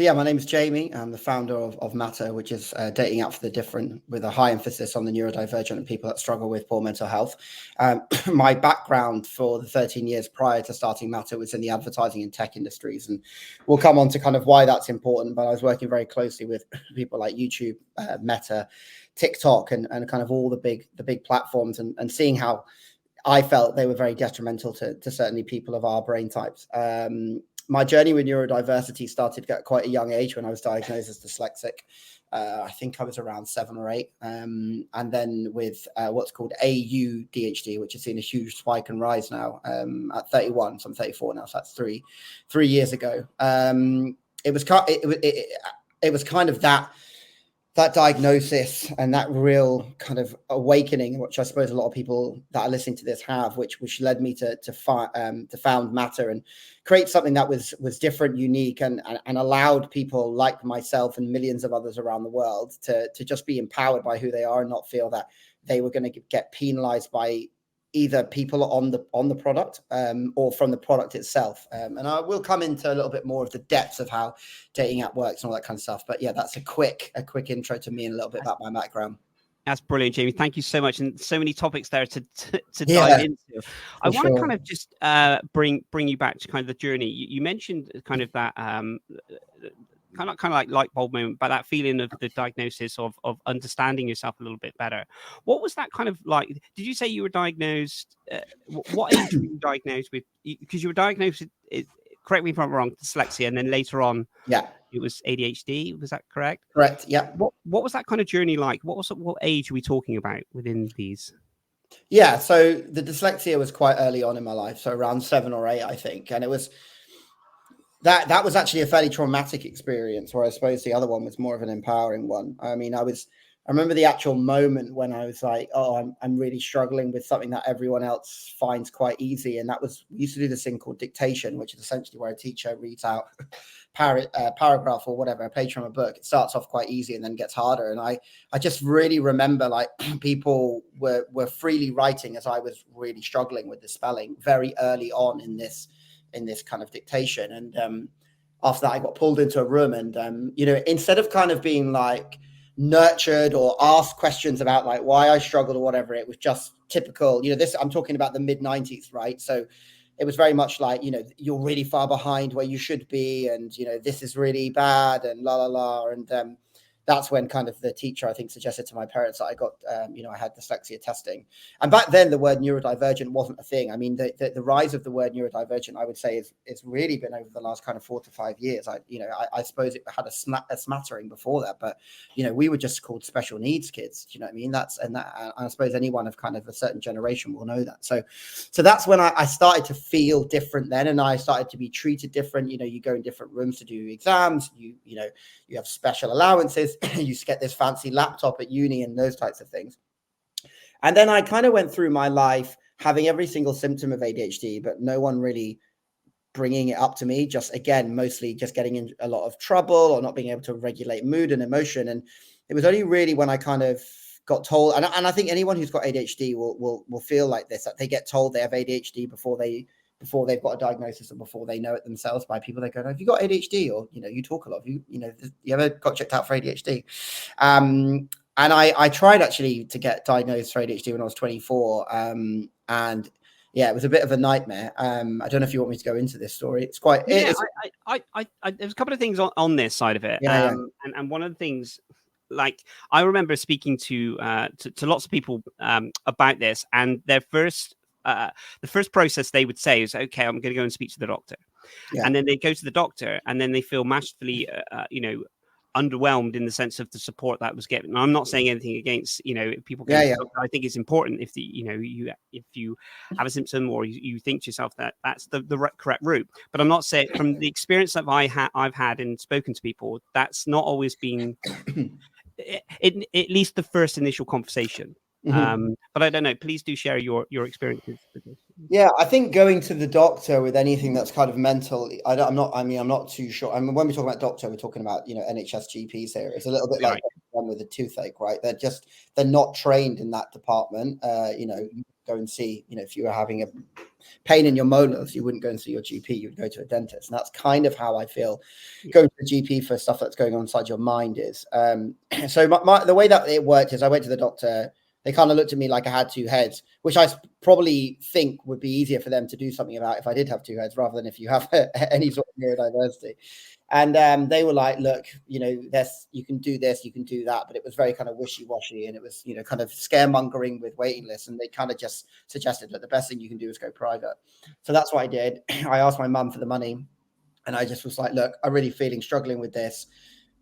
yeah, my name is Jamie. I'm the founder of Mattr, which is a dating app for the different, with a high emphasis on the neurodivergent and people that struggle with poor mental health. My background for the 13 years prior to starting Mattr was in the advertising and tech industries, and we'll come on to kind of why that's important. But I was working very closely with people like YouTube, Meta, TikTok, and kind of all the big platforms, and seeing how I felt they were very detrimental to certainly people of our brain types. My journey with neurodiversity started at quite a young age when I was diagnosed as dyslexic. I think I was around 7 or 8. And then with what's called AUDHD, which has seen a huge spike and rise now at 31. So I'm 34 now. So that's three years ago. It was kind of that diagnosis and that real kind of awakening, which I suppose a lot of people that are listening to this have, which led me to found Mattr and create something that was different, unique, and allowed people like myself and millions of others around the world to just be empowered by who they are and not feel that they were going to get penalized by either people on the product or from the product itself. And I will come into a little bit more of the depths of how dating app works and all that kind of stuff. But yeah, that's a quick intro to me and a little bit about my background. That's brilliant, Jamie. Thank you so much, and so many topics there to dive into. I want to kind of just bring you back to kind of the journey. You mentioned kind of that kind of like light bulb moment, but that feeling of the diagnosis of understanding yourself a little bit better. What was that kind of like? Did you say you were diagnosed? What age were you diagnosed with? Because you were diagnosed with, correct me if I'm wrong, dyslexia, and then later on, it was ADHD. Was that correct? Correct. Yeah. What was that kind of journey like? What age are we talking about within these? Yeah. So the dyslexia was quite early on in my life, so around 7 or 8, I think, and it was. That was actually a fairly traumatic experience, where I suppose the other one was more of an empowering one. I mean, I remember the actual moment when I was like, oh, I'm really struggling with something that everyone else finds quite easy. And we used to do this thing called dictation, which is essentially where a teacher reads out paragraph or whatever, a page from a book. It starts off quite easy and then gets harder. And I just really remember like people were freely writing as I was really struggling with the spelling very early on in this kind of dictation. And after that, I got pulled into a room and, instead of kind of being like nurtured or asked questions about like why I struggled or whatever, it was just typical, I'm talking about the mid-90s, right? So it was very much like, you're really far behind where you should be. And, this is really bad and la, la, la. And that's when kind of the teacher, I think, suggested to my parents that I got, I had dyslexia testing. And back then, the word neurodivergent wasn't a thing. I mean, the rise of the word neurodivergent, I would say, is really been over the last kind of 4 to 5 years. I suppose it had a smattering before that, but, we were just called special needs kids. Do you know what I mean? And I suppose anyone of kind of a certain generation will know that. So that's when I started to feel different then, and I started to be treated different. You go in different rooms to do exams. You have special allowances. You get this fancy laptop at uni and those types of things. And then I kind of went through my life having every single symptom of ADHD, but no one really bringing it up to me. Just again, mostly just getting in a lot of trouble or not being able to regulate mood and emotion. And it was only really when I kind of got told, and I think anyone who's got ADHD will feel like this, that they get told they have ADHD before they've got a diagnosis or before they know it themselves by people that go, have you got ADHD? Or, you talk a lot. You ever got checked out for ADHD? And I tried actually to get diagnosed for ADHD when I was 24. And yeah, it was a bit of a nightmare. I don't know if you want me to go into this story. It's quite. Yeah, there's a couple of things on this side of it. Yeah. And one of the things, like, I remember speaking to lots of people about this, and their first. The first process they would say is, okay, I'm going to go and speak to the doctor. Yeah. And then they go to the doctor and then they feel massively, underwhelmed in the sense of the support that was given. And I'm not saying anything against, people. I think it's important if if you have a symptom or you think to yourself that that's the correct route. But I'm not saying, from the experience that I've had and spoken to people, that's not always been at least the first initial conversation. Mm-hmm. But I don't know. Please do share your experiences with this. Yeah, I think going to the doctor with anything that's kind of mental, I'm not too sure. I mean, when we talk about doctor, we're talking about NHS GPs here. It's a little bit like one with a toothache, right? They're not trained in that department. You go and see, if you were having a pain in your molars, you wouldn't go and see your GP, you would go to a dentist. And that's kind of how I feel going to the GP for stuff that's going on inside your mind is. So the way that it worked is I went to the doctor. They kind of looked at me like I had two heads, which I probably think would be easier for them to do something about if I did have two heads, rather than if you have any sort of neurodiversity. And they were like, look, you can do this, you can do that. But it was very kind of wishy-washy, and it was, kind of scaremongering with waiting lists. And they kind of just suggested that the best thing you can do is go private. So that's what I did. I asked my mum for the money, and I just was like, look, I'm really struggling with this.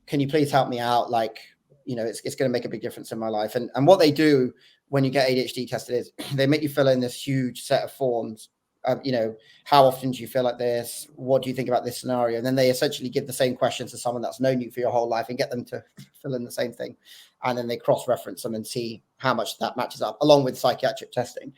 Can you please help me out? Like, it's going to make a big difference in my life. And what they do when you get ADHD tested is they make you fill in this huge set of forms. How often do you feel like this? What do you think about this scenario? And then they essentially give the same questions to someone that's known you for your whole life and get them to fill in the same thing. And then they cross-reference them and see how much that matches up, along with psychiatric testing.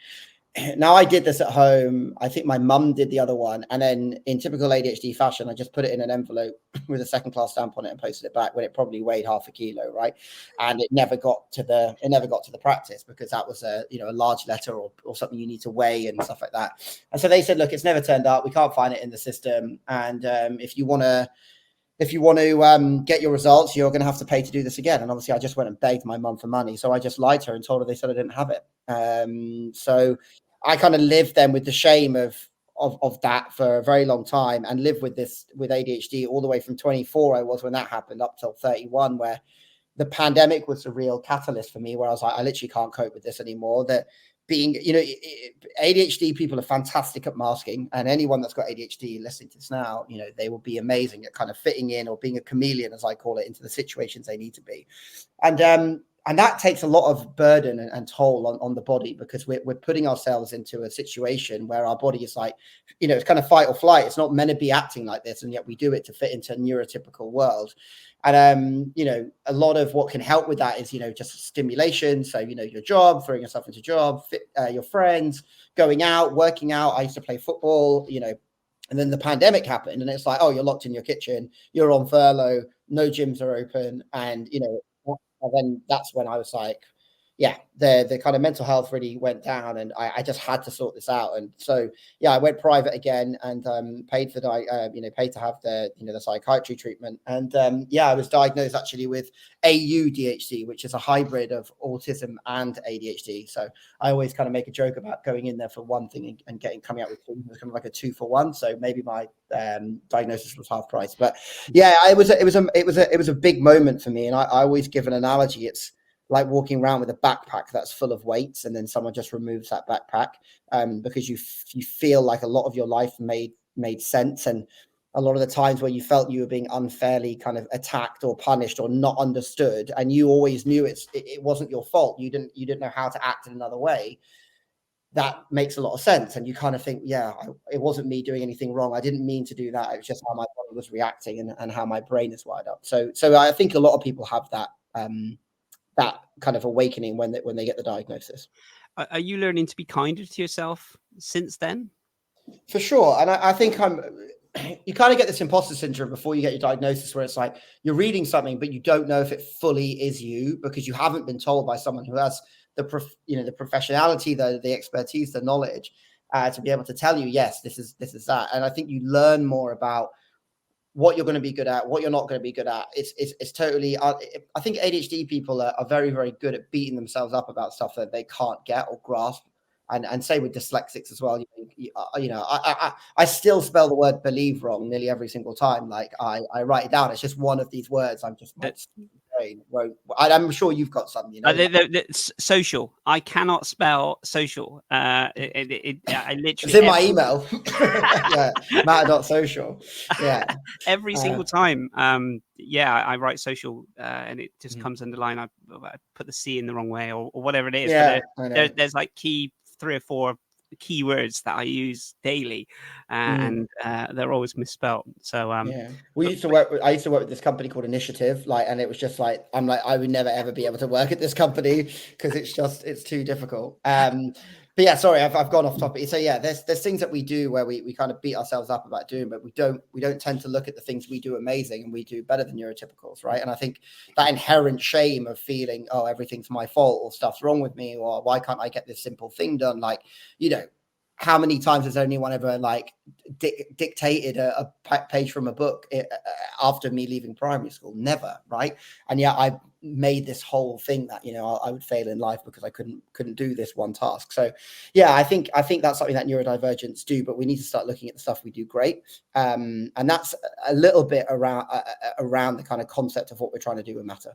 Now, I did this at home. I think my mum did the other one. And then in typical ADHD fashion, I just put it in an envelope with a second-class stamp on it and posted it back when it probably weighed half a kilo, right? And it never got to the practice, because that was a large letter or something you need to weigh and stuff like that. And so they said, look, it's never turned up. We can't find it in the system. And if you want to get your results, you're going to have to pay to do this again. And obviously I just went and begged my mum for money. So I just lied to her and told her they said I didn't have it. So I kind of lived then with the shame of that for a very long time, and lived with ADHD all the way from 24 I was when that happened up till 31, where the pandemic was a real catalyst for me, where I was like, I literally can't cope with this anymore. That being, ADHD people are fantastic at masking, and anyone that's got ADHD listening to this now, they will be amazing at kind of fitting in, or being a chameleon, as I call it, into the situations they need to be. And that takes a lot of burden and toll on the body, because we're putting ourselves into a situation where our body is like, it's kind of fight or flight. It's not meant to be acting like this, and yet we do it to fit into a neurotypical world. And, a lot of what can help with that is, just stimulation. So, your job, throwing yourself into job, your friends, going out, working out. I used to play football, and then the pandemic happened, and it's like, oh, you're locked in your kitchen, you're on furlough, no gyms are open. And, and then that's when I was like, yeah, the kind of mental health really went down, and I just had to sort this out. And so, yeah, I went private again, and paid to have the psychiatry treatment. And I was diagnosed actually with AUDHD, which is a hybrid of autism and ADHD. So I always kind of make a joke about going in there for one thing and coming out with two. It was kind of like a 2-for-1. So maybe my diagnosis was half price. But yeah, it was a big moment for me. And I always give an analogy. It's like walking around with a backpack that's full of weights, and then someone just removes that backpack, because you feel like a lot of your life made sense. And a lot of the times where you felt you were being unfairly kind of attacked or punished or not understood, and you always knew it wasn't your fault, you didn't know how to act in another way, that makes a lot of sense. And you kind of think, it wasn't me doing anything wrong, I didn't mean to do that, it was just how my body was reacting and how my brain is wired up. So I think a lot of people have that kind of awakening when they get the diagnosis. Are you learning to be kinder to yourself since then? For sure. And I think you kind of get this imposter syndrome before you get your diagnosis, where it's like you're reading something, but you don't know if it fully is you, because you haven't been told by someone who has the professionality, the expertise, the knowledge, to be able to tell you, yes, this is that. And I think you learn more about what you're going to be good at, what you're not going to be good at. It's totally, I think ADHD people are very, very good at beating themselves up about stuff that they can't get or grasp. And say with dyslexics as well, I still spell the word believe wrong nearly every single time. Like I write it down. It's just one of these words. I'm just I'm sure you've got some. Social. I cannot spell social. I literally. It's in my email. Yeah, Mattr.social. Yeah. Every single time. I write social, and it just comes underlined. I put the C in the wrong way, or whatever it is. Yeah, but there's like 3 or 4 keywords that I use daily, and they're always misspelled. So I used to work with this company called Initiative, and it was just like, I would never ever be able to work at this company because it's too difficult. But yeah, sorry, I've gone off topic. So yeah, there's things that we do where we kind of beat ourselves up about doing, but we don't tend to look at the things we do amazing and we do better than neurotypicals, right? And I think that inherent shame of feeling, oh, everything's my fault or stuff's wrong with me, or why can't I get this simple thing done? Like, how many times has anyone ever like dictated a page from a book after me leaving primary school? Never, right? And yeah, I made this whole thing that I would fail in life because I couldn't do this one task. So yeah, I think that's something that neurodivergents do, but we need to start looking at the stuff we do great, and that's a little bit around the kind of concept of what we're trying to do with Mattr.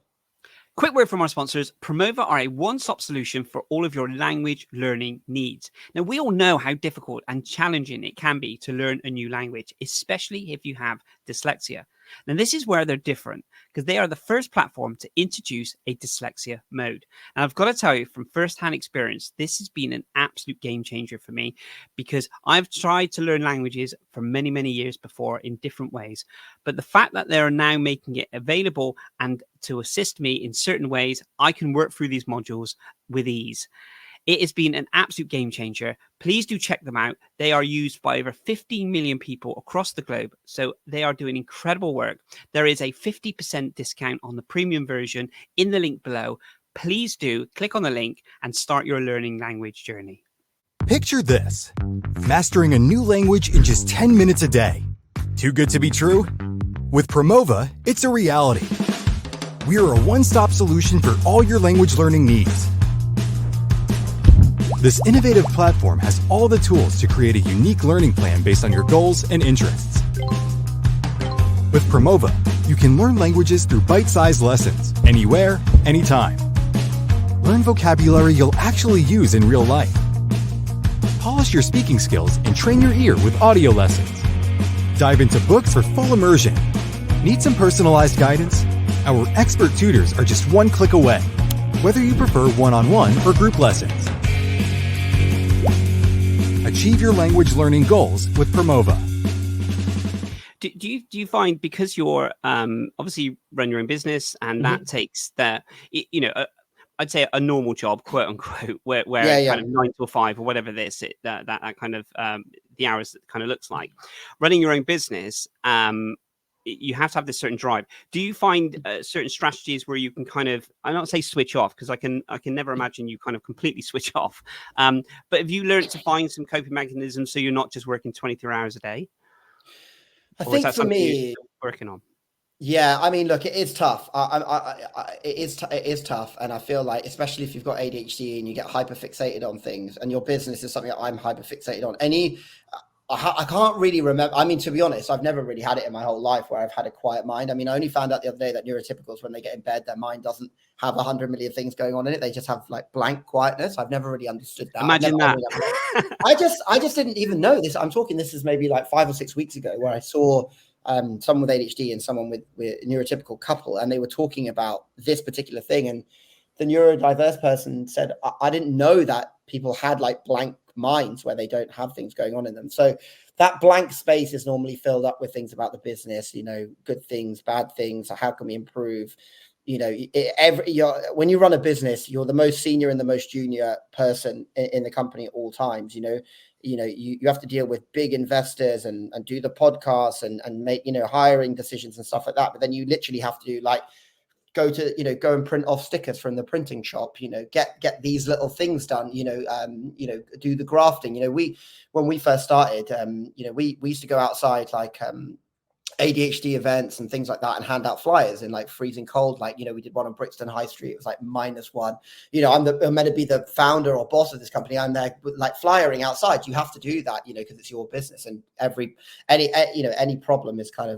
Quick word from our sponsors. Promova are a one-stop solution for all of your language learning needs. Now, we all know how difficult and challenging it can be to learn a new language, especially if you have dyslexia. Now, this is where they're different because they are the first platform to introduce a dyslexia mode. And I've got to tell you from firsthand experience, this has been an absolute game changer for me because I've tried to learn languages for many, many years before in different ways. But the fact that they're now making it available and to assist me in certain ways, I can work through these modules with ease. It has been an absolute game changer. Please do check them out. They are used by over 15 million people across the globe. So they are doing incredible work. There is a 50% discount on the premium version in the link below. Please do click on the link and start your learning language journey. Picture this: mastering a new language in just 10 minutes a day. Too good to be true? With Promova, it's a reality. We are a one-stop solution for all your language learning needs. This innovative platform has all the tools to create a unique learning plan based on your goals and interests. With Promova, you can learn languages through bite-sized lessons, anywhere, anytime. Learn vocabulary you'll actually use in real life. Polish your speaking skills and train your ear with audio lessons. Dive into books for full immersion. Need some personalized guidance? Our expert tutors are just one click away, whether you prefer one-on-one or group lessons. Achieve your language learning goals with Promova. Do you find, because you're obviously run your own business and that takes that, I'd say a normal job, quote unquote, where kind of 9 to 5 or whatever that kind of the hours kind of looks like. Running your own business, you have to have this certain drive. Do you find certain strategies where you can kind of, I don't say switch off because I can never imagine you kind of completely switch off. But have you learned to find some coping mechanisms so you're not just working 23 hours a day? I think for me, working on. Yeah, I mean, look, it is tough. It is tough, and I feel like, especially if you've got ADHD and you get hyper fixated on things, and your business is something that I'm hyper fixated on. I can't really remember. I mean, to be honest, I've never really had it in my whole life where I've had a quiet mind. I mean, I only found out the other day that neurotypicals, when they get in bed, their mind doesn't have 100 million things going on in it. They just have like blank quietness. I've never really understood that. Imagine that. I just didn't even know this. I'm talking, this is maybe like 5 or 6 weeks ago, where I saw someone with ADHD and someone with a neurotypical couple, and they were talking about this particular thing. And the neurodiverse person said, I didn't know that people had like blank minds where they don't have things going on in them. So that blank space is normally filled up with things about the business, good things, bad things. How can we improve? When you run a business, you're the most senior and the most junior person in the company at all times. You have to deal with big investors and do the podcasts and make, hiring decisions and stuff like that. But then you literally have to do like, go and print off stickers from the printing shop, get these little things done, do the grafting. When we first started, we used to go outside like ADHD events and things like that and hand out flyers in like freezing cold. Like, we did one on Brixton High Street. It was like -1. I'm meant to be the founder or boss of this company. I'm there like flyering outside. You have to do that, because it's your business, and any problem is kind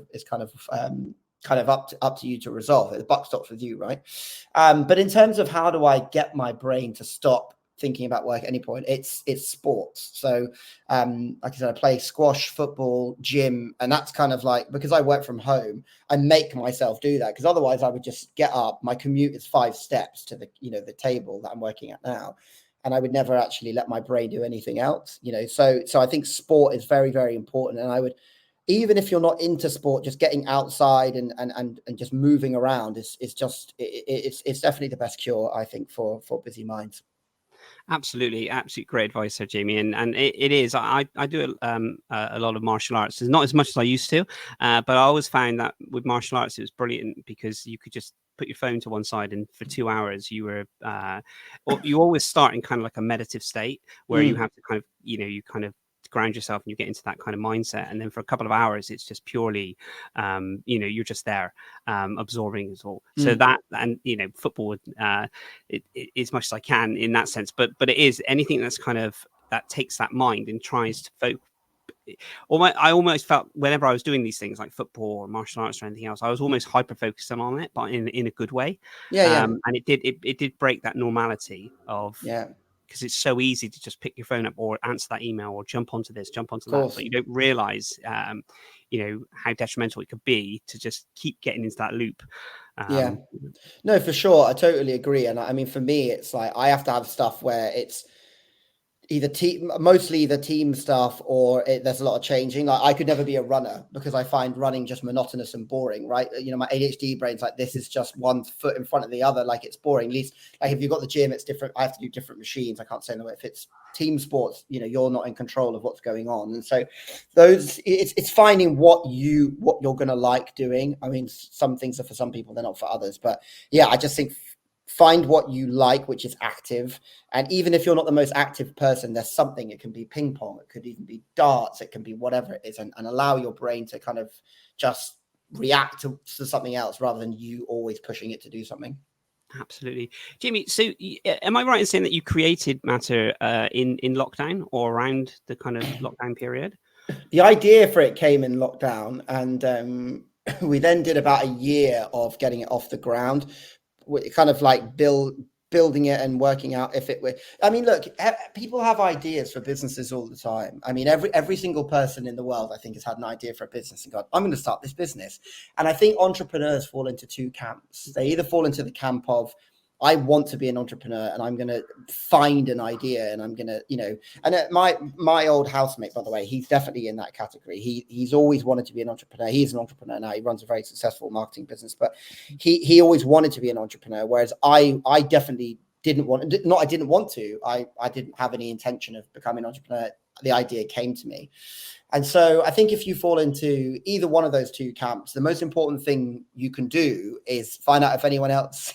of up to you to resolve it. The buck stops with you, right? But in terms of how do I get my brain to stop thinking about work at any point, it's sports. So like I said, I play squash, football, gym, and that's kind of like, because I work from home, I make myself do that, because otherwise I would just get up. My commute is 5 steps to the table that I'm working at now, and I would never actually let my brain do anything else. So I think sport is very, very important. And I would, even if you're not into sport, just getting outside and just moving around is definitely the best cure, I think, for busy minds. Absolutely great advice there, Jamie. And it is. I do a lot of martial arts. It's not as much as I used to, but I always found that with martial arts it was brilliant because you could just put your phone to one side, and for 2 hours you were you always start in kind of like a meditative state where you have to kind of you kind of ground yourself and you get into that kind of mindset, and then for a couple of hours it's just purely you're just there absorbing it all. So that, and football would as much as I can in that sense, but it is anything that's kind of that takes that mind and tries to focus. I almost felt whenever I was doing these things like football or martial arts or anything else, I was almost hyper focused on it, but in a good way. And it did break that normality of because it's so easy to just pick your phone up or answer that email or jump onto this, jump onto that, but you don't realize how detrimental it could be to just keep getting into that loop. No, for sure, I totally agree. And I mean, for me, it's like I have to have stuff where it's mostly the team stuff, or there's a lot of changing. Like I could never be a runner because I find running just monotonous and boring, right? My ADHD brain's like, this is just one foot in front of the other, like it's boring. At least like if you've got the gym, it's different. I have to do different machines. I can't say no. If it's team sports, you're not in control of what's going on. And so it's finding what you're going to like doing. I mean, some things are for some people, they're not for others, but yeah, I just think find what you like, which is active. And even if you're not the most active person, there's something. It can be ping pong, it could even be darts, it can be whatever it is, and allow your brain to kind of just react to something else rather than you always pushing it to do something. Absolutely. Jamie, so am I right in saying that you created Mattr in lockdown or around the kind of lockdown period? The idea for it came in lockdown, and we then did about a year of getting it off the ground. Kind of like building it and working out if it were. I mean, look, people have ideas for businesses all the time. I mean, every single person in the world, I think, has had an idea for a business and gone, I'm going to start this business. And I think entrepreneurs fall into two camps. They either fall into the camp of, I want to be an entrepreneur and I'm going to find an idea and I'm going to, and my old housemate, by the way, he's definitely in that category. He's always wanted to be an entrepreneur. He's an entrepreneur now. He runs a very successful marketing business, but he always wanted to be an entrepreneur. Whereas I definitely didn't want, I didn't want to, I didn't have any intention of becoming an entrepreneur. The idea came to me. And so I think if you fall into either one of those two camps, the most important thing you can do is find out if anyone else,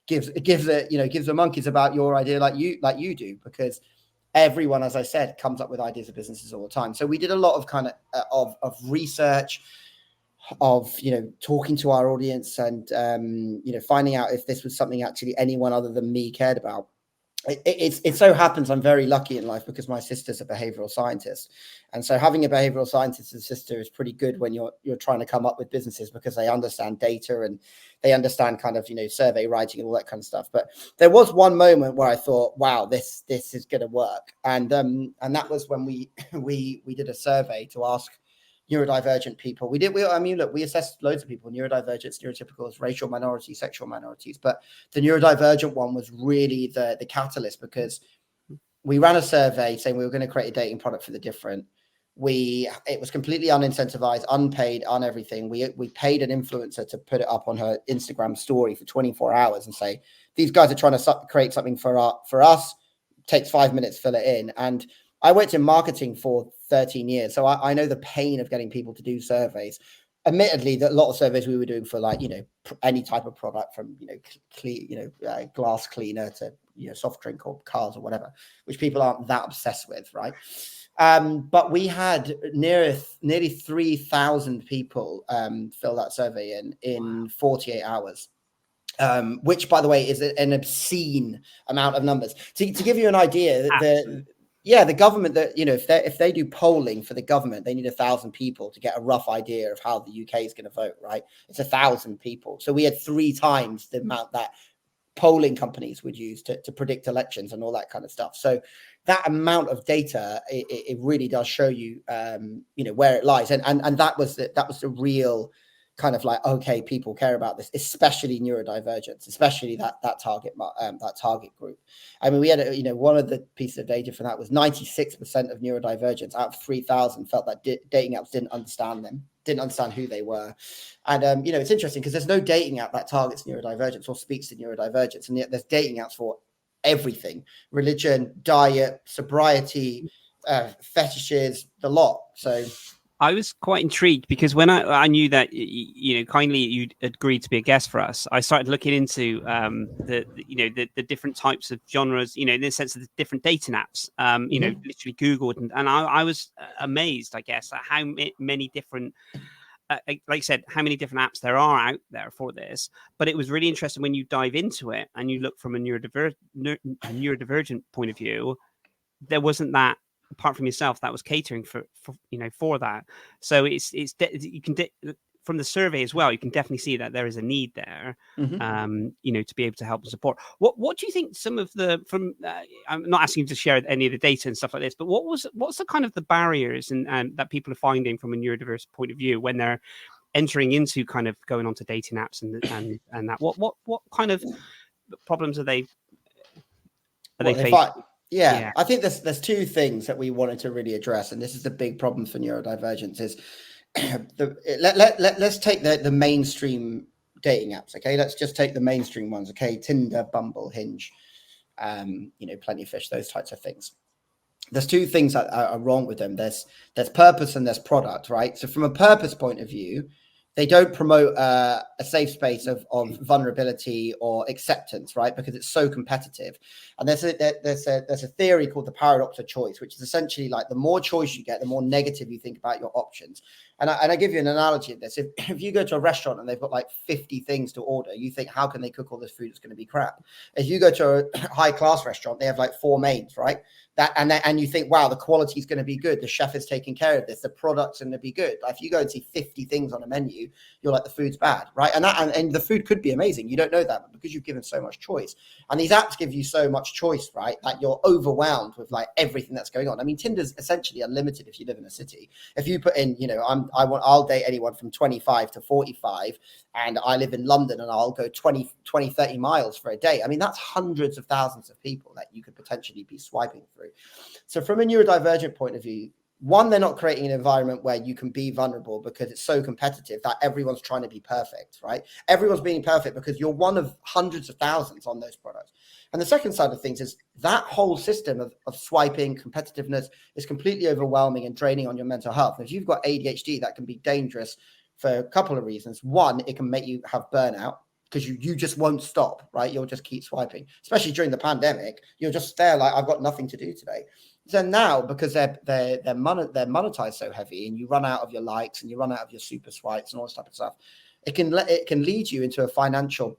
gives the monkeys about your idea like you do, because everyone, as I said, comes up with ideas of businesses all the time. So we did a lot of kind of research, of talking to our audience and finding out if this was something actually anyone other than me cared about. It so happens I'm very lucky in life because my sister's a behavioral scientist, and so having a behavioral scientist as a sister is pretty good when you're trying to come up with businesses, because they understand data and they understand kind of survey writing and all that kind of stuff. But there was one moment where I thought, wow, this is going to work, and that was when we did a survey to ask neurodivergent people. We assessed loads of people: neurodivergents, neurotypicals, racial minorities, sexual minorities. But the neurodivergent one was really the catalyst, because we ran a survey saying we were going to create a dating product for the different. It was completely unincentivized, unpaid, on everything. We paid an influencer to put it up on her Instagram story for 24 hours and say, these guys are trying to create something for us. Takes 5 minutes, fill it in. And I worked in marketing for 13 years, so I know the pain of getting people to do surveys. Admittedly, that a lot of surveys we were doing for any type of product, from glass cleaner to soft drink or cars or whatever, which people aren't that obsessed with, right? But we had nearly 3,000 people fill that survey in 48 hours. Which, by the way, is an obscene amount of numbers. To give you an idea, the government, that if they do polling for the government, they need 1,000 people to get a rough idea of how the UK is going to vote, right? It's 1,000 people. So we had 3 times the amount that polling companies would use to predict elections and all that kind of stuff. So that amount of data, it really does show you, where it lies. And that was the real kind of like, okay, people care about this, especially neurodivergence, especially that target group. I mean, we had one of the pieces of data for that was 96% of neurodivergents out of 3,000 felt that dating apps didn't understand who they were. And it's interesting because there's no dating app that targets neurodivergence or speaks to neurodivergence, and yet there's dating apps for everything: religion, diet, sobriety, fetishes, the lot. So I was quite intrigued because when I knew that kindly you'd agreed to be a guest for us, I started looking into the different types of genres, in the sense of the different dating apps. Literally Googled, and I was amazed, I guess, at how many different. Like I said, how many different apps there are out there for this. But it was really interesting when you dive into it and you look from a neurodivergent point of view. There wasn't that, apart from yourself, that was catering for that. So from the survey as well, you can definitely see that there is a need there, to be able to help and support. What do you think some of I'm not asking you to share any of the data and stuff like this, but what's the kind of the barriers and that people are finding from a neurodiverse point of view when they're entering into kind of going onto dating apps and that? What kind of problems are they facing? Yeah, I think there's two things that we wanted to really address, and this is the big problem for neurodivergence. Is let's take the mainstream dating apps. Okay, let's just take the mainstream ones. Okay, Tinder, Bumble, Hinge, Plenty of Fish, those types of things. There's two things that are wrong with them. There's purpose and there's product, right? So from a purpose point of view, they don't promote a safe space of vulnerability or acceptance, right? Because it's so competitive. And there's a theory called the paradox of choice, which is essentially like the more choice you get, the more negative you think about your options. And I give you an analogy of this. If you go to a restaurant and they've got like 50 things to order, you think, how can they cook all this food? It's going to be crap. If you go to a high class restaurant, they have like 4 mains, right? And you think, wow, the quality is going to be good. The chef is taking care of this. The product's going to be good. Like if you go and see 50 things on a menu, you're like, the food's bad, right? And the food could be amazing. You don't know that, but because you've given so much choice, and these apps give you so much choice, right? That you're overwhelmed with like everything that's going on. I mean, Tinder's essentially unlimited if you live in a city. If you put in, I'll date anyone from 25 to 45, and I live in London, and I'll go 20, 30 miles for a day. I mean, that's hundreds of thousands of people that you could potentially be swiping through. So from a neurodivergent point of view, one, they're not creating an environment where you can be vulnerable because it's so competitive that everyone's trying to be perfect, right? Everyone's being perfect because you're one of hundreds of thousands on those products. And the second side of things is that whole system of swiping, competitiveness is completely overwhelming and draining on your mental health. And if you've got ADHD, that can be dangerous for a couple of reasons. One, it can make you have burnout because you just won't stop, right? You'll just keep swiping, especially during the pandemic. You're just there like, I've got nothing to do today. So now, because they're monetized so heavy, and you run out of your likes and you run out of your super swipes and all this type of stuff, it can lead you into a financial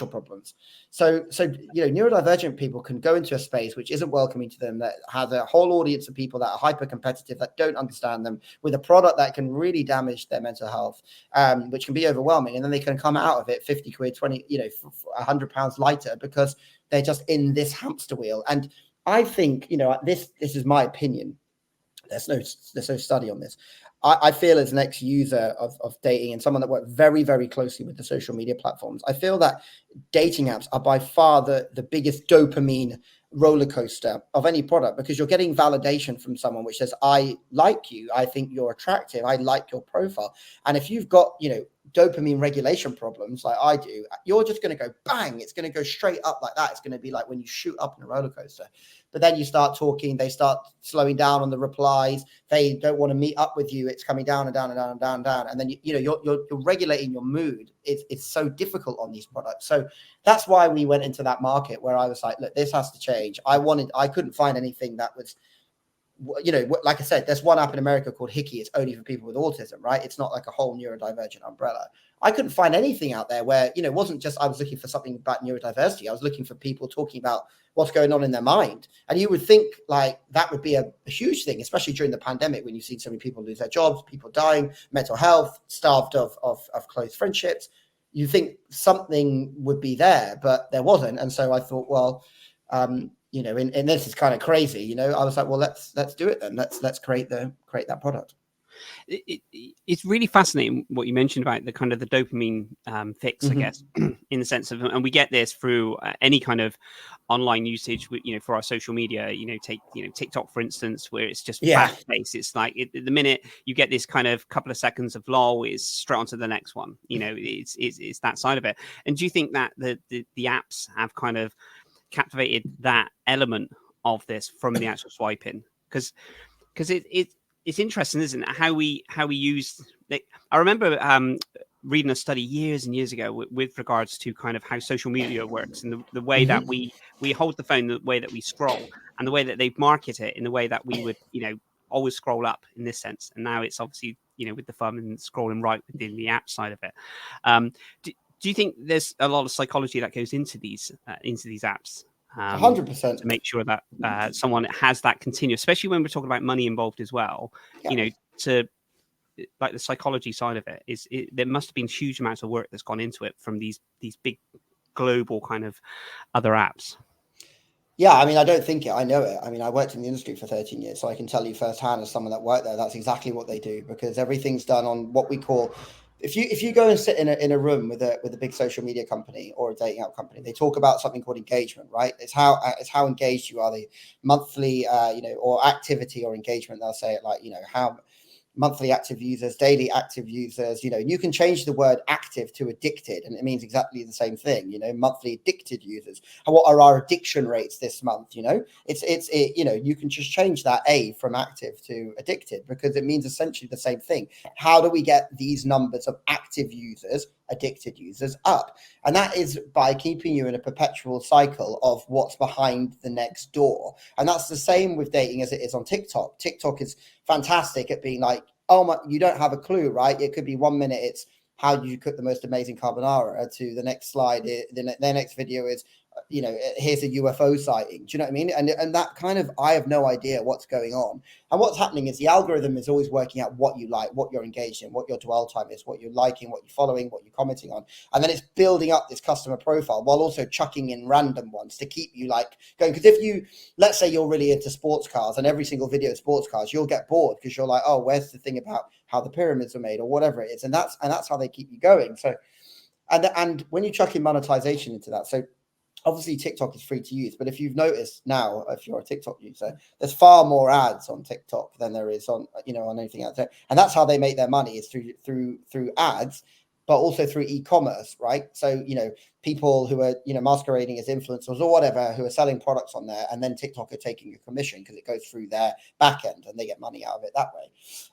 problems. So neurodivergent people can go into a space which isn't welcoming to them, that has a whole audience of people that are hyper competitive, that don't understand them, with a product that can really damage their mental health, which can be overwhelming. And then they can come out of it 50 quid, 20, £100 lighter, because they're just in this hamster wheel. And I think, this is my opinion. There's no study on this. I feel, as an ex-user of dating and someone that worked very, very closely with the social media platforms, I feel that dating apps are by far the biggest dopamine roller coaster of any product, because you're getting validation from someone which says, I like you, I think you're attractive, I like your profile. And if you've got, dopamine regulation problems like I do, you're just going to go bang, it's going to go straight up like that. It's going to be like when you shoot up in a roller coaster. But then you start talking, they start slowing down on the replies, they don't want to meet up with you, it's coming down and down and down and down and down. And then you're regulating your mood. It's so difficult on these products. So that's why we went into that market, where I was like, look, this has to change. I couldn't find anything that was, like I said, there's one app in America called Hickey. It's only for people with autism, right? It's not like a whole neurodivergent umbrella. I couldn't find anything out there where, it wasn't just I was looking for something about neurodiversity. I was looking for people talking about what's going on in their mind. And you would think like that would be a huge thing, especially during the pandemic, when you've seen so many people lose their jobs, people dying, mental health, starved of close friendships. You think something would be there, but there wasn't. And so I thought, well, and this is kind of crazy, I was like, well, let's do it then. Let's create that product. It's really fascinating what you mentioned about the kind of the dopamine fix, I guess, in the sense of, and we get this through any kind of online usage, for our social media, take TikTok, for instance, where it's just fast paced. It's like the minute you get this kind of couple of seconds of lull, is straight onto the next one. It's that side of it. And do you think that the apps have kind of captivated that element of this from the actual swiping, because it's interesting, isn't it, how we use it. I remember reading a study years and years ago with regards to kind of how social media works, and the way that we hold the phone, the way that we scroll, and the way that they market it in the way that we would, always scroll up in this sense. And now it's obviously, with the thumb and scrolling right within the app side of it. Do you think there's a lot of psychology that goes into these apps? 100%. To make sure that someone has that continuous, especially when we're talking about money involved as well, to like the psychology side of it there must have been huge amounts of work that's gone into it from these big global kind of other apps. Yeah, I mean, I don't think it. I know it. I mean, I worked in the industry for 13 years, so I can tell you firsthand as someone that worked there, that's exactly what they do, because everything's done on what we call. If you go and sit in a room with a big social media company or a dating app company, they talk about something called engagement, right? It's how engaged you are, the monthly, or activity or engagement. They'll say it like, how monthly active users, daily active users, you can change the word active to addicted, and it means exactly the same thing, monthly addicted users. And what are our addiction rates this month? You can just change that A from active to addicted, because it means essentially the same thing. How do we get these numbers of active users, addicted users up? And that is by keeping you in a perpetual cycle of what's behind the next door. And that's the same with dating as it is on TikTok. TikTok is fantastic at being like, oh my, you don't have a clue, right? It could be 1 minute it's how do you cook the most amazing carbonara, to the next slide, the next video is, here's a UFO sighting. Do you know what I mean? And that kind of, I have no idea what's going on. And what's happening is the algorithm is always working out what you like, what you're engaged in, what your dwell time is, what you're liking, what you're following, what you're commenting on. And then it's building up this customer profile while also chucking in random ones to keep you like going. Because let's say you're really into sports cars and every single video of sports cars, you'll get bored because you're like, oh, where's the thing about how the pyramids are made or whatever it is. And that's how they keep you going. So, and when you chuck in monetization into that, so obviously TikTok is free to use, but if you've noticed now, if you're a TikTok user, there's far more ads on TikTok than there is on anything else. And that's how they make their money, is through ads, but also through e-commerce, right? So, people who are, masquerading as influencers or whatever, who are selling products on there, and then TikTok are taking a commission because it goes through their back end and they get money out of it that way.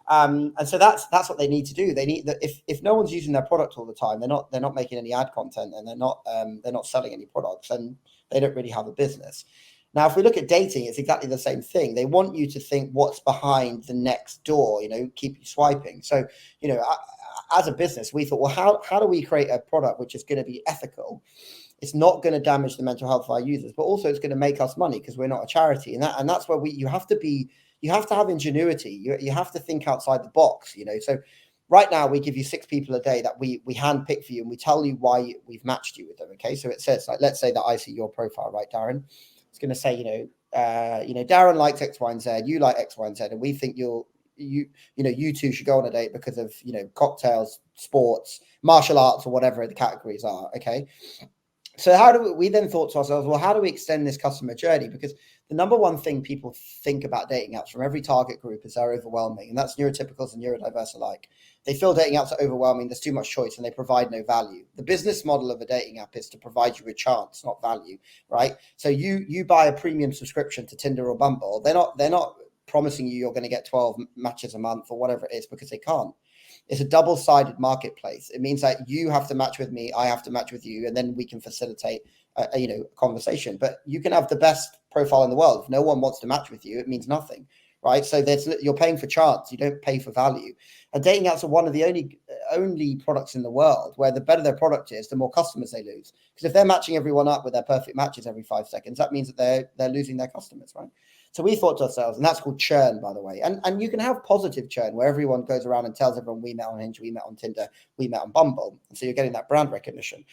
And so that's what they need to do. They need that. If no one's using their product all the time, they're not making any ad content, and they're not selling any products, and they don't really have a business. Now, if we look at dating, it's exactly the same thing. They want you to think what's behind the next door, keep you swiping. So, as a business, we thought, well, how do we create a product which is going to be ethical? It's not going to damage the mental health of our users, but also it's going to make us money because we're not a charity. And that's where you have to have ingenuity. You have to think outside the box, So right now we give you 6 people a day that we handpick for you, and we tell you why we've matched you with them. Okay. So it says, like, let's say that I see your profile, right, Darren? It's going to say, Darren likes X, Y, and Z. You like X, Y, and Z, and we think you two should go on a date because of, cocktails, sports, martial arts, or whatever the categories are. Okay. So how do we then thought to ourselves, well, how do we extend this customer journey? Because the number one thing people think about dating apps from every target group is they're overwhelming. And that's neurotypicals and neurodiverse alike. They feel dating apps are overwhelming. There's too much choice and they provide no value. The business model of a dating app is to provide you with chance, not value, right? So you buy a premium subscription to Tinder or Bumble. They're not promising you're going to get 12 matches a month or whatever it is, because they can't. It's a double-sided marketplace. It means that you have to match with me, I have to match with you, and then we can facilitate a conversation. But you can have the best profile in the world. If no one wants to match with you, it means nothing, right? So you're paying for chance. You don't pay for value. And dating apps are one of the only products in the world where the better their product is, the more customers they lose. Because if they're matching everyone up with their perfect matches every 5 seconds, that means that they're losing their customers, right? So we thought to ourselves, and that's called churn, by the way. And you can have positive churn where everyone goes around and tells everyone we met on Hinge, we met on Tinder, we met on Bumble. And so you're getting that brand recognition.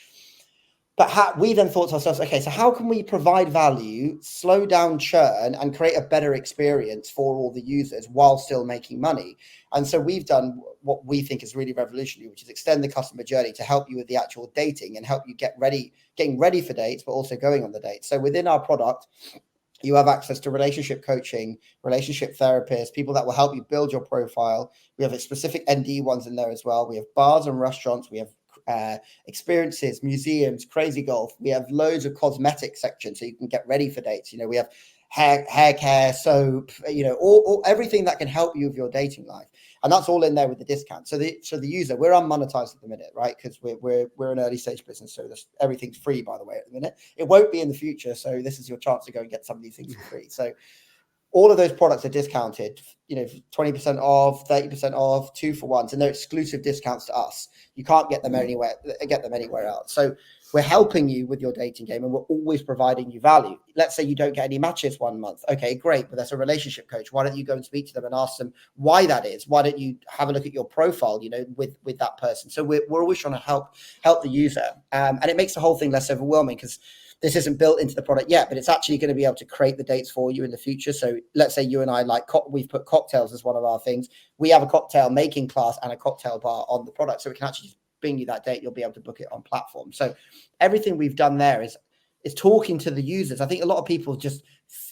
But we then thought to ourselves, okay, so how can we provide value, slow down churn, and create a better experience for all the users while still making money? And so we've done what we think is really revolutionary, which is extend the customer journey to help you with the actual dating and help you getting ready for dates, but also going on the dates. So within our product, you have access to relationship coaching, relationship therapists, people that will help you build your profile. We have specific ND ones in there as well. We have bars and restaurants. We have experiences, museums, crazy golf. We have loads of cosmetic sections so you can get ready for dates. We have hair care, soap, all everything that can help you with your dating life, and that's all in there with the discount. So the user, we're unmonetized at the minute, right? Because we're an early stage business, so everything's free, by the way, at the minute. It won't be in the future, so this is your chance to go and get some of these things for free. So all of those products are discounted, 20% off, 30% off, 2 for 1s, and they're exclusive discounts to us. You can't get them anywhere else. So we're helping you with your dating game, and we're always providing you value. Let's say you don't get any matches 1 month. Okay, great, but that's a relationship coach. Why don't you go and speak to them and ask them why that is? Why don't you have a look at your profile, with that person? So we're always trying to help the user, and it makes the whole thing less overwhelming because this isn't built into the product yet, but it's actually going to be able to create the dates for you in the future. So let's say you and I we've put cocktails as one of our things. We have a cocktail making class and a cocktail bar on the product. So we can actually just bring you that date. You'll be able to book it on platform. So everything we've done there is talking to the users. I think a lot of people just,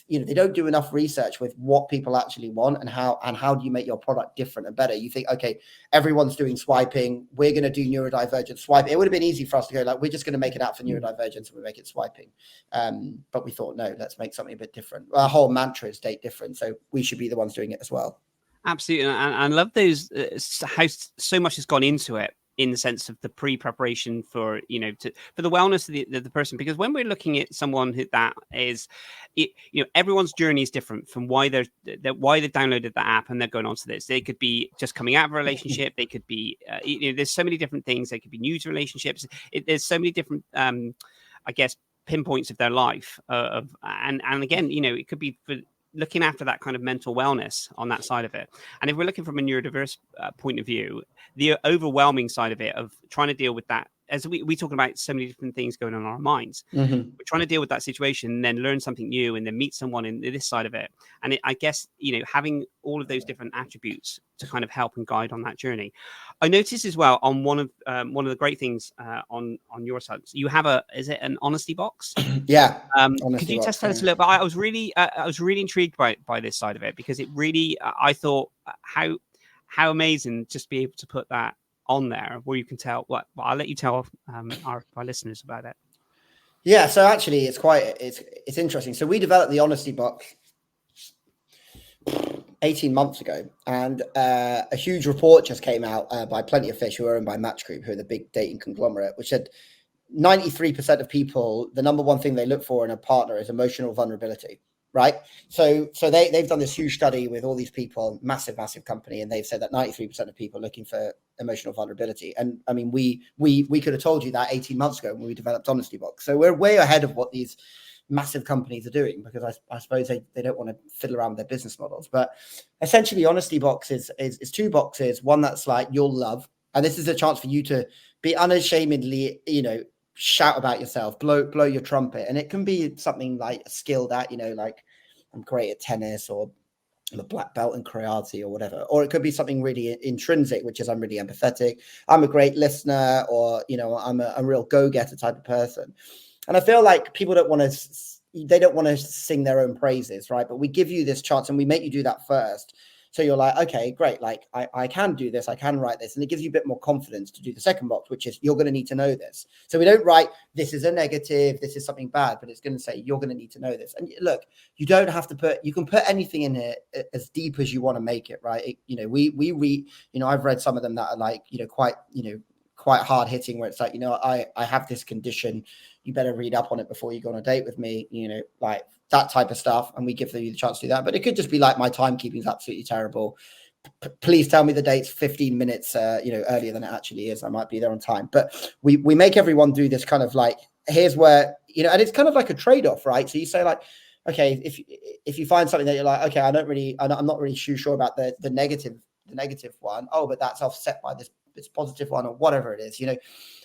they don't do enough research with what people actually want and how do you make your product different and better. You think, okay, everyone's doing swiping. We're going to do neurodivergent swiping. It would have been easy for us to go we're just going to make it out for neurodivergence and we make it swiping. But we thought, no, let's make something a bit different. Our whole mantra is date different. So we should be the ones doing it as well. Absolutely. And I love those, how so much has gone into it, in the sense of the pre-preparation for, for the wellness of the person. Because when we're looking at someone that is, everyone's journey is different from why they've downloaded the app and they're going on to this. They could be just coming out of a relationship. They could be, there's so many different things. They could be new to relationships. There's so many different, I guess, pinpoints of their life. And again, it could be for looking after that kind of mental wellness on that side of it. And if we're looking from a neurodiverse point of view, the overwhelming side of it, of trying to deal with that, as we talk about so many different things going on in our minds, we're trying to deal with that situation and then learn something new and then meet someone in this side of it. And I guess, having all of those different attributes to kind of help and guide on that journey. I noticed as well on one of the great things on your side, you have is it an honesty box? Yeah. Could you just tell us a little bit? I was really intrigued by this side of it, because it really, I thought how amazing just to be able to put that on there where you can tell I'll let you tell our listeners about it. Yeah, so actually it's interesting. So we developed the honesty box 18 months ago, and a huge report just came out by Plenty of Fish, who are owned by Mattr Group, who are the big dating conglomerate, which said 93% of people, the number one thing they look for in a partner is emotional vulnerability. Right. So they've done this huge study with all these people, massive company, and they've said that 93% of people are looking for emotional vulnerability. And I mean, we could have told you that 18 months ago when we developed Honesty Box. So we're way ahead of what these massive companies are doing, because I suppose they don't want to fiddle around with their business models. But essentially, Honesty Box is 2 boxes. One that's like you'll love, and this is a chance for you to be unashamedly, shout about yourself, blow your trumpet. And it can be something like a skill that, like I'm great at tennis, or I'm a black belt in karate, or whatever. Or it could be something really intrinsic, which is I'm really empathetic, I'm a great listener, or, I'm a real go-getter type of person. And I feel like people don't want to sing their own praises, right? But we give you this chance and we make you do that first. So you're like, okay, great. Like I can do this. I can write this. And it gives you a bit more confidence to do the second box, which is you're going to need to know this. So we don't write, this is a negative, this is something bad, but it's going to say, you're going to need to know this. And look, you don't have to you can put anything in here as deep as you want to make it, right? We read, I've read some of them that are like, quite hard hitting, where it's like, I have this condition. You better read up on it before you go on a date with me, like that type of stuff. And we give you the chance to do that. But it could just be like, my timekeeping is absolutely terrible. Please tell me the date's 15 minutes, earlier than it actually is. I might be there on time. But we make everyone do this kind of like, here's where, and it's kind of like a trade-off, right? So you say like, okay, if you find something that you're like, okay, I'm not really sure about the negative one. Oh, but that's offset by this positive one, or whatever it is.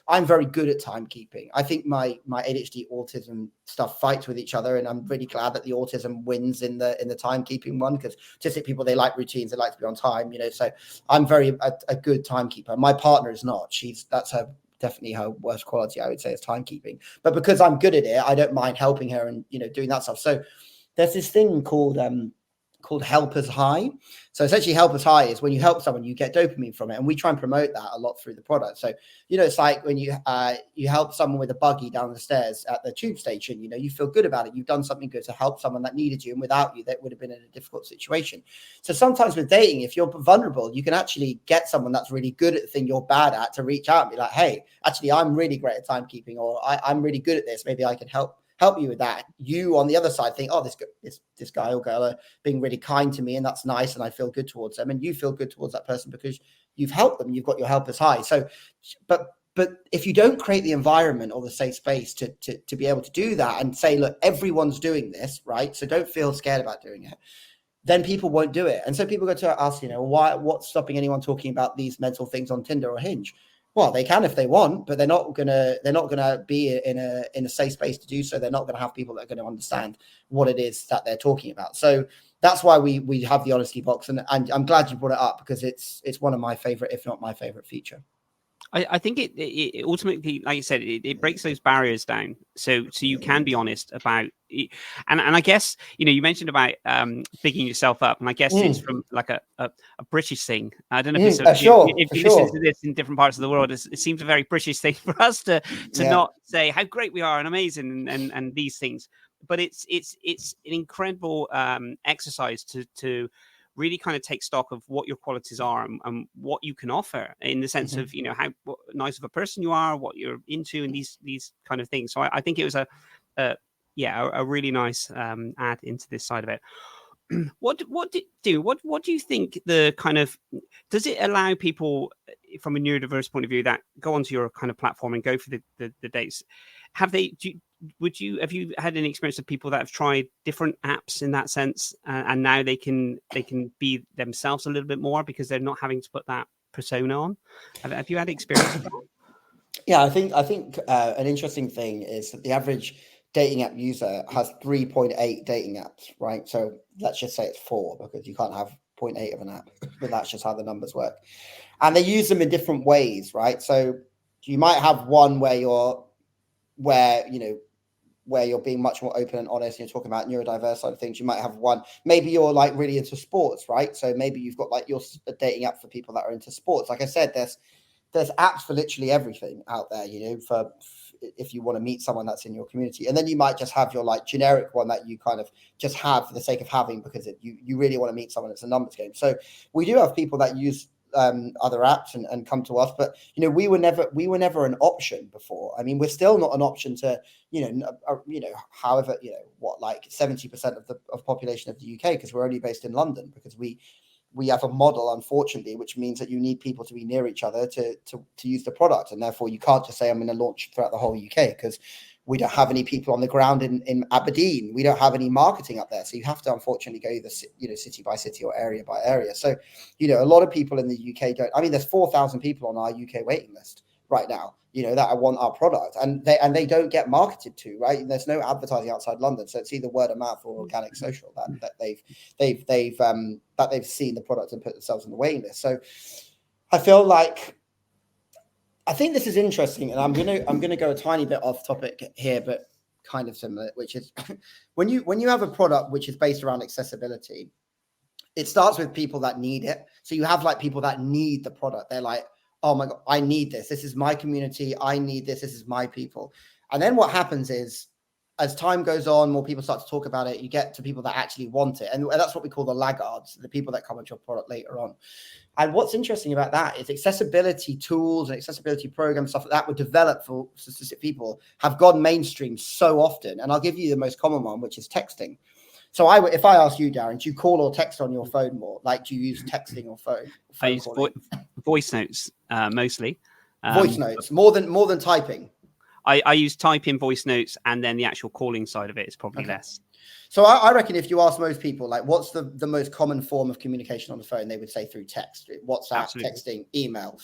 I'm very good at timekeeping. I think my ADHD autism stuff fights with each other, and I'm really glad that the autism wins in the timekeeping one, because autistic people, they like routines, they like to be on time, so I'm very a good timekeeper. My partner is not. That's definitely her worst quality, I would say, is timekeeping. But because I'm good at it, I don't mind helping her and doing that stuff. So there's this thing called called helpers high. So essentially helpers high is when you help someone, you get dopamine from it. And we try and promote that a lot through the product. So, it's like when you help someone with a buggy down the stairs at the tube station, you feel good about it. You've done something good to help someone that needed you. And without you, that would have been in a difficult situation. So sometimes with dating, if you're vulnerable, you can actually get someone that's really good at the thing you're bad at to reach out and be like, hey, actually, I'm really great at timekeeping, or I'm really good at this. Maybe I can help you with that. You on the other side think, oh, this guy or girl are being really kind to me, and that's nice, and I feel good towards them, and you feel good towards that person because you've helped them. You've got your helpers high. So, but if you don't create the environment or the safe space to be able to do that and say, look, everyone's doing this, right? So don't feel scared about doing it. Then people won't do it. And so people go to us, what's stopping anyone talking about these mental things on Tinder or Hinge? Well, they can if they want, but they're not gonna be in a safe space to do so. They're not gonna have people that are gonna understand what it is that they're talking about. So that's why we have the honesty box, and I'm glad you brought it up, because it's one of my favorite, if not my favorite feature. I think it ultimately, like you said, it breaks those barriers down, so you can be honest about it. And I guess you mentioned about bigging yourself up, and I guess it's from like a British thing. I don't know if if you listen to this in different parts of the world, it seems a very British thing for us to not say how great we are and amazing and these things, but it's an incredible exercise to really kind of take stock of what your qualities are and what you can offer, in the sense of how nice of a person you are, what you're into, and these kind of things. So I think it was a really nice add into this side of it. What do you think the kind of, does it allow people from a neurodiverse point of view that go onto your kind of platform and go for the dates? Have you had any experience of people that have tried different apps in that sense, and now they can be themselves a little bit more because they're not having to put that persona on? Have you had experience of that? Yeah, I think an interesting thing is that the average dating app user has 3.8 dating apps, right? So let's just say it's 4, because you can't have 0.8 of an app, but that's just how the numbers work. And they use them in different ways, right? So you might have one where you're being much more open and honest, and you're talking about neurodiverse side of things. You might have one, maybe you're like really into sports, right? So maybe you've got like your dating app for people that are into sports. Like I said, there's apps for literally everything out there, for if you want to meet someone that's in your community. And then you might just have your like generic one that you kind of just have for the sake of having, because you really want to meet someone. It's a numbers game. So we do have people that use other apps and come to us, but we were never an option before. I mean, we're still not an option to however like 70% of the population of the UK, because we're only based in London, because we have a model, unfortunately, which means that you need people to be near each other to use the product, and therefore you can't just say I'm going to launch throughout the whole UK, because we don't have any people on the ground in Aberdeen. We don't have any marketing up there. So you have to, unfortunately, go either, city by city or area by area. So, a lot of people in the UK don't. I mean, there's 4,000 people on our UK waiting list right now, that want our product, and they don't get marketed to, right? There's no advertising outside London. So it's either word of mouth or organic social that they've seen the product and put themselves on the waiting list. So I feel like, I think this is interesting, and I'm gonna go a tiny bit off topic here, but kind of similar, which is when you have a product which is based around accessibility, it starts with people that need it. So you have like people that need the product. They're like, oh my God, I need this. This is my community. I need this. This is my people. And then what happens is, as time goes on, more people start to talk about it. You get to people that actually want it. And that's what we call the laggards, the people that come into your product later on. And what's interesting about that is accessibility tools and accessibility programs, stuff like that were developed for specific people, have gone mainstream so often. And I'll give you the most common one, which is texting. So if I ask you, Darren, do you call or text on your phone more? Like, do you use texting or phone I use voice notes mostly. Voice notes more than typing. I use typing, voice notes, and then the actual calling side of it is probably less. So I reckon if you ask most people, like, what's the most common form of communication on the phone, they would say through text, WhatsApp, Absolutely. Texting, email.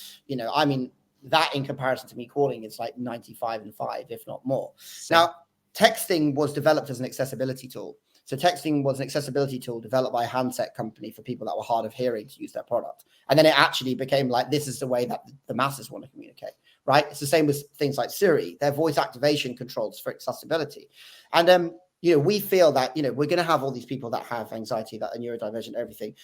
I mean, that in comparison to me calling is like 95 and 5, if not more. Now, texting was developed as an accessibility tool. So texting was an accessibility tool developed by a handset company for people that were hard of hearing to use their product. And then it actually became like, this is the way that the masses want to communicate, right? It's the same with things like Siri. Their voice activation controls for accessibility. And we feel that, we're going to have all these people that have anxiety, that are neurodivergent, everything.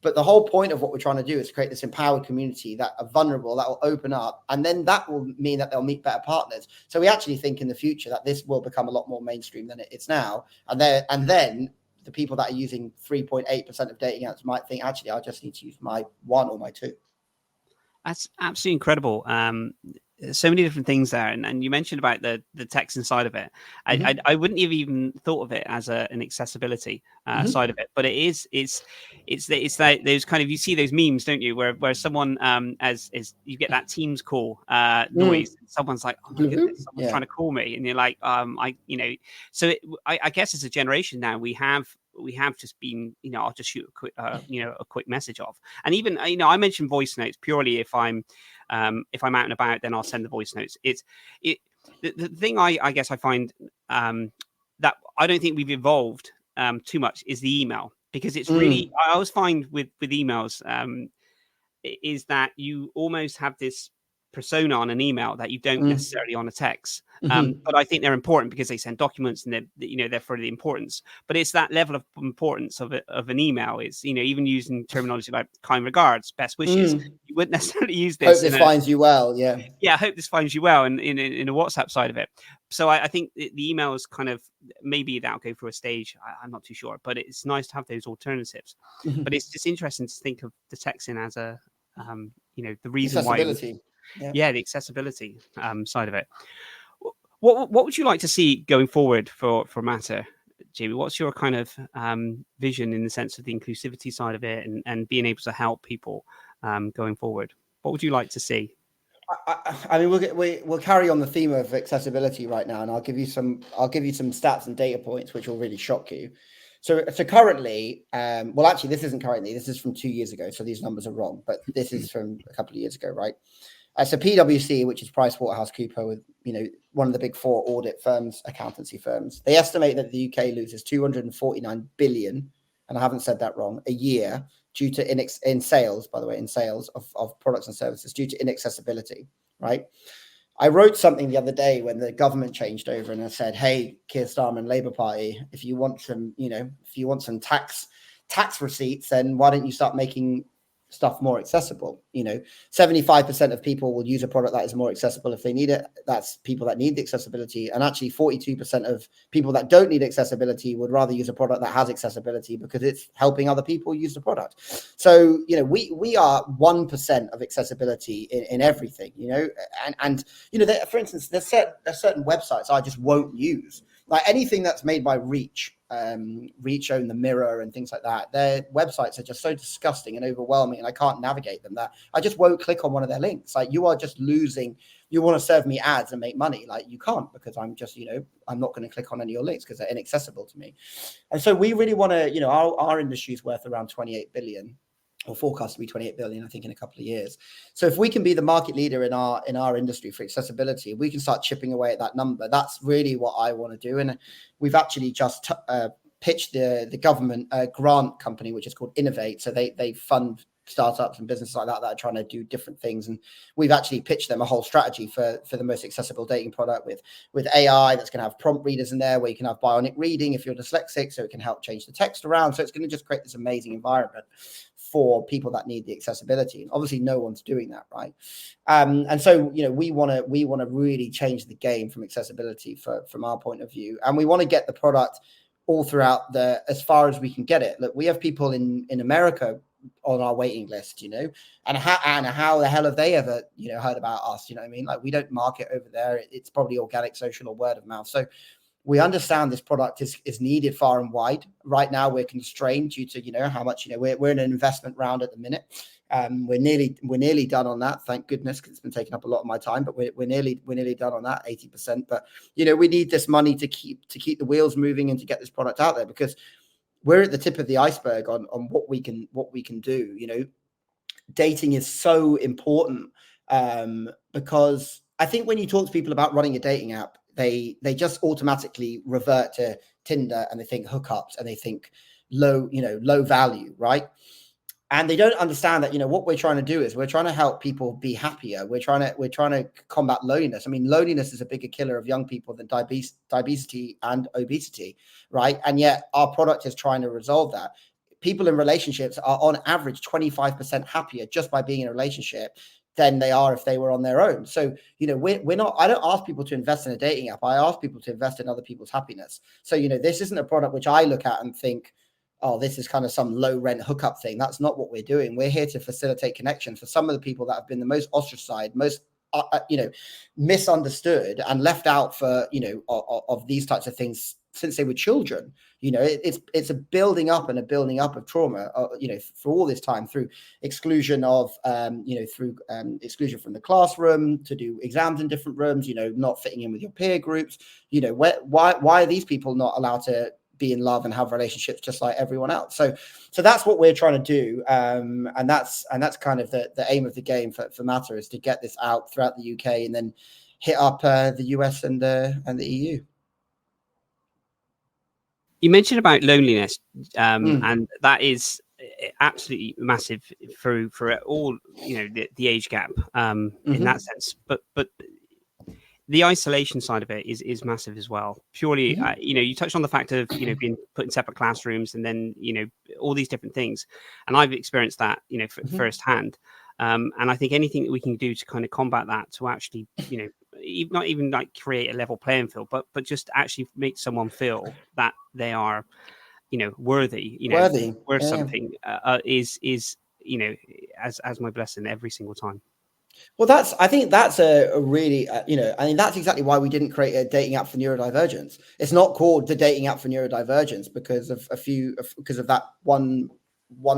But the whole point of what we're trying to do is create this empowered community that are vulnerable, that will open up, and then that will mean that they'll meet better partners. So we actually think in the future that this will become a lot more mainstream than it is now. And then the people that are using 3.8% of dating apps might think, actually, I just need to use my 1 or my 2. That's absolutely incredible. So many different things there, and you mentioned about the text inside of it. I wouldn't have even thought of it as an accessibility side of it, but it's like those kind of, you see those memes, don't you, where someone as you get that Teams call noise, someone's like, oh my goodness, someone's trying to call me, and you're like, so I guess as a generation now we have just been, I'll just shoot a quick message off. And even, I mentioned voice notes purely if I'm out and about, then I'll send the voice notes. The thing I guess I find that I don't think we've evolved too much is the email, because it's really, I always find with emails is that you almost have this persona on an email that you don't necessarily on a text. But I think they're important because they send documents, and they're for the importance. But it's that level of importance of an email is, even using terminology like kind regards, best wishes. You wouldn't necessarily use this. Hope this finds you well. Yeah. I hope this finds you well in a WhatsApp side of it. So I think the email is kind of, maybe that'll go through a stage. I'm not too sure, but it's nice to have those alternatives. But it's just interesting to think of the texting as a, the reason why. The accessibility side of it. What would you like to see going forward for Mattr, Jamie? What's your kind of vision in the sense of the inclusivity side of it, and being able to help people going forward? What would you like to see? I mean, we'll carry on the theme of accessibility right now, and I'll give you some stats and data points which will really shock you. So currently, well, actually, this isn't currently. This is from 2 years ago, so these numbers are wrong. But this is from a couple of years ago, right? So PwC, which is PricewaterhouseCoopers, with one of the big 4 audit firms, accountancy firms, they estimate that the UK loses 249 billion, and I haven't said that wrong, a year due to in sales, by the way, in sales of products and services due to inaccessibility. Right? I wrote something the other day when the government changed over, and I said, "Hey, Keir Starmer, Labour Party, if you want some tax receipts, then why don't you start making stuff more accessible?" 75% of people will use a product that is more accessible if they need it. That's people that need the accessibility. And actually 42% of people that don't need accessibility would rather use a product that has accessibility because it's helping other people use the product. So, we are 1% of accessibility in everything, and for instance, there's certain websites I just won't use. Like anything that's made by Reach own the Mirror and things like that. Their websites are just so disgusting and overwhelming, and I can't navigate them, that I just won't click on one of their links. Like, you are just losing. You want to serve me ads and make money, like you can't, because I'm just, I'm not going to click on any of your links because they're inaccessible to me. And so we really want to, our industry is worth around 28 billion. Or forecast to be 28 billion, I think, in a couple of years. So if we can be the market leader in our industry for accessibility, we can start chipping away at that number. That's really what I want to do. And we've actually just pitched the government grant company, which is called Innovate. So they fund startups and businesses like that are trying to do different things, and we've actually pitched them a whole strategy for the most accessible dating product with AI that's going to have prompt readers in there, where you can have bionic reading if you're dyslexic, so it can help change the text around. So it's going to just create this amazing environment for people that need the accessibility, and obviously no one's doing that, right? And so we want to really change the game from accessibility from our point of view, and we want to get the product all throughout as far as we can get it. Look, we have people in America on our waiting list, and how the hell have they ever heard about us? You know what I mean? Like, we don't market over there. It's probably organic, social, or word of mouth. So we understand this product is needed far and wide. Right now, we're constrained due to how much we're in an investment round at the minute. We're nearly done on that, thank goodness, because it's been taking up a lot of my time. But we're nearly done on that, 80%. But we need this money to keep the wheels moving and to get this product out there, because we're at the tip of the iceberg on what we can do. Dating is so important, because I think when you talk to people about running a dating app, they just automatically revert to Tinder, and they think hookups, and they think low value, right? And they don't understand that, you know, what we're trying to do is we're trying to help people be happier. We're trying to combat loneliness. I mean, loneliness is a bigger killer of young people than diabetes and obesity, right? And yet our product is trying to resolve that. People in relationships are on average 25% happier just by being in a relationship than they are if they were on their own. So, you know, we're not, I don't ask people to invest in a dating app. I ask people to invest in other people's happiness. So, you know, this isn't a product which I look at and think, oh, this is kind of some low rent hookup thing. That's not what we're doing. We're here to facilitate connection for some of the people that have been the most ostracized, most, you know, misunderstood and left out for, you know, of these types of things since they were children. You know, it's a building up of trauma, you know, for all this time through exclusion of, you know, through exclusion from the classroom, to do exams in different rooms, you know, not fitting in with your peer groups. You know, why are these people not allowed to be in love and have relationships just like everyone else? So that's what we're trying to do, and that's kind of the aim of the game for Mattr, is to get this out throughout the UK and then hit up the US and the EU. You mentioned about loneliness, and that is absolutely massive for all, you know, the age gap in that sense. But the isolation side of it is massive as well. Purely, you know, you touched on the fact of, you know, being put in separate classrooms and then, you know, all these different things. And I've experienced that, you know, firsthand. And I think anything that we can do to kind of combat that, to actually, you know, not even like create a level playing field, but just actually make someone feel that they are, you know, worthy, you know, worth something, is, you know, as my blessing every single time. Well, I think that's a really, you know, I mean, that's exactly why we didn't create a dating app for neurodivergence. It's not called the dating app for neurodivergence because of because of that one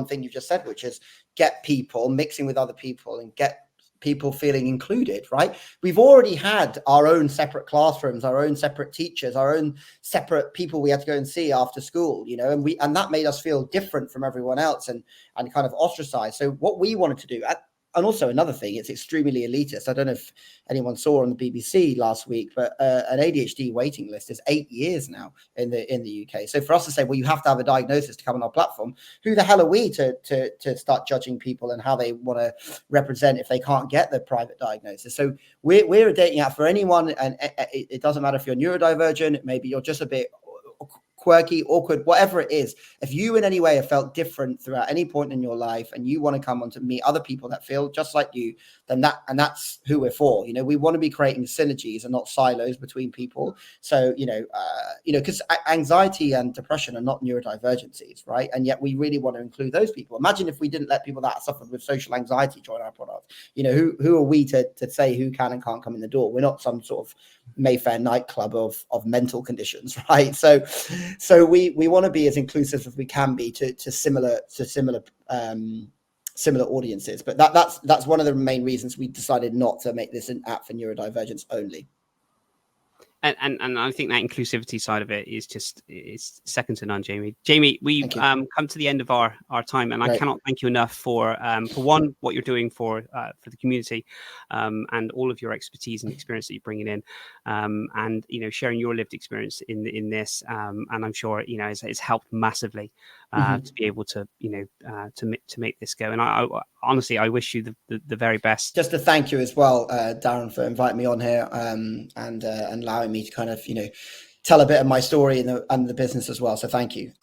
thing you just said, which is get people mixing with other people and get people feeling included, right? We've already had our own separate classrooms, our own separate teachers, our own separate people we had to go and see after school, you know, and that made us feel different from everyone else and kind of ostracized. So what we wanted to do, and also another thing, it's extremely elitist. I don't know if anyone saw on the BBC last week, but an ADHD waiting list is 8 years now in the UK. So for us to say, well, you have to have a diagnosis to come on our platform, who the hell are we to start judging people and how they want to represent if they can't get the private diagnosis? So we're a dating app for anyone, and it doesn't matter if you're neurodivergent, maybe you're just a bit quirky, awkward, whatever it is. If you in any way have felt different throughout any point in your life and you want to come on to meet other people that feel just like you, then that's who we're for. You know, we want to be creating synergies and not silos between people. So, you know, because anxiety and depression are not neurodivergencies, right? And yet we really want to include those people. Imagine if we didn't let people that suffer with social anxiety join our product. You know, who are we to say who can and can't come in the door? We're not some sort of Mayfair nightclub of mental conditions, right? So we want to be as inclusive as we can be to similar audiences. But that's one of the main reasons we decided not to make this an app for neurodivergence only. And I think that inclusivity side of it is second to none, Jamie. Jamie, we've come to the end of our time, and I cannot thank you enough for one, what you're doing for the community, and all of your expertise and experience that you're bringing in, and you know, sharing your lived experience in this, and I'm sure, you know, it's helped massively to be able to, you know, to make this go. And I honestly, I wish you the very best. Just to thank you as well, Darren, for inviting me on here, and allowing me to kind of, you know, tell a bit of my story and the business as well. So thank you.